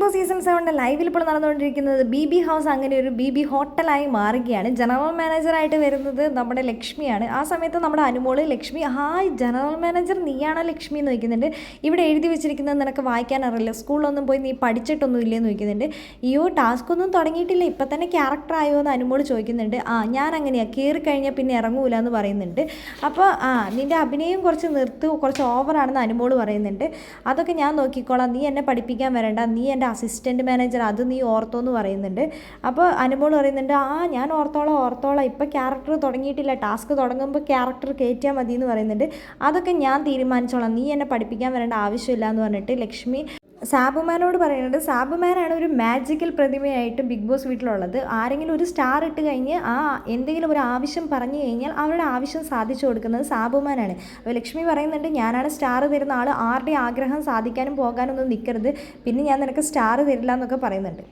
Boss season 7 ലൈവിൽ ഇപ്പോൾ നടന്നുകൊണ്ടിരിക്കുന്നത് ബി ഹൗസ് അങ്ങനെ ഒരു ബി ഹോട്ടലായി മാറുകയാണ്. ജനറൽ മാനേജറായിട്ട് വരുന്നത് നമ്മുടെ ലക്ഷ്മിയാണ്. ആ സമയത്ത് നമ്മുടെ Anumol Lakshmi hi general manager നീയാണോ ലക്ഷ്മി എന്ന് ചോദിക്കുന്നുണ്ട്. ഇവിടെ എഴുതി വെച്ചിരിക്കുന്നത് നിനക്ക് വായിക്കാൻ അറിയില്ല, സ്കൂളിലൊന്നും പോയി നീ പഠിച്ചിട്ടൊന്നും ഇല്ലെന്ന് ചോദിക്കുന്നുണ്ട്. അയ്യോ ടാസ്ക് ഒന്നും തുടങ്ങിയിട്ടില്ല, ഇപ്പം തന്നെ ക്യാരക്ടർ ആയോ എന്ന് അനുമോള് ചോദിക്കുന്നുണ്ട്. ഞാൻ അങ്ങനെയാണ്, കയറി കഴിഞ്ഞാൽ പിന്നെ ഇറങ്ങൂല എന്ന് പറയുന്നുണ്ട്. അപ്പോൾ നിൻ്റെ അഭിനയം കുറച്ച് കുറച്ച് ഓവറാണെന്ന് അനുമോള് പറയുന്നുണ്ട്. അതൊക്കെ ഞാൻ നോക്കിക്കോളാം, നീ എന്നെ പഠിപ്പിക്കാൻ വരണ്ട, നീ എൻ്റെ അസിസ്റ്റൻറ്റ് മാനേജർ, അത് നീ ഓർത്തോ എന്ന് പറയുന്നുണ്ട്. അപ്പോൾ അനുമോൾ പറയുന്നുണ്ട് ഞാൻ ഓർത്തോളാം ഇപ്പോൾ ക്യാരക്ടർ തുടങ്ങിയിട്ടില്ല, ടാസ്ക് തുടങ്ങുമ്പോൾ ക്യാരക്ടർ കയറ്റിയാൽ മതി എന്ന് പറയുന്നുണ്ട്. അതൊക്കെ ഞാൻ തീരുമാനിച്ചോളാം, നീ എന്നെ പഠിപ്പിക്കാൻ വരേണ്ട ആവശ്യമില്ല എന്ന് പറഞ്ഞിട്ട് ലക്ഷ്മി സാബുമാനോട് പറയുന്നുണ്ട്. സാബുമാനാണ് ഒരു മാജിക്കൽ പ്രതിമയായിട്ട് ബിഗ് ബോസ് വീട്ടിലുള്ളത്. ആരെങ്കിലും ഒരു സ്റ്റാർ ഇട്ട് കഴിഞ്ഞ് എന്തെങ്കിലും ഒരു ആവശ്യം പറഞ്ഞു കഴിഞ്ഞാൽ അവരുടെ ആവശ്യം സാധിച്ചു കൊടുക്കുന്നത് സാബുമാനാണ്. അപ്പോൾ ലക്ഷ്മി പറയുന്നുണ്ട് ഞാനാണ് സ്റ്റാർ തരുന്ന ആൾ, ആരുടെയും ആഗ്രഹം സാധിക്കാനും പോകാനൊന്നും നിൽക്കരുത്, പിന്നെ ഞാൻ നിനക്ക് സ്റ്റാർ തരില്ല എന്നൊക്കെ പറയുന്നുണ്ട്.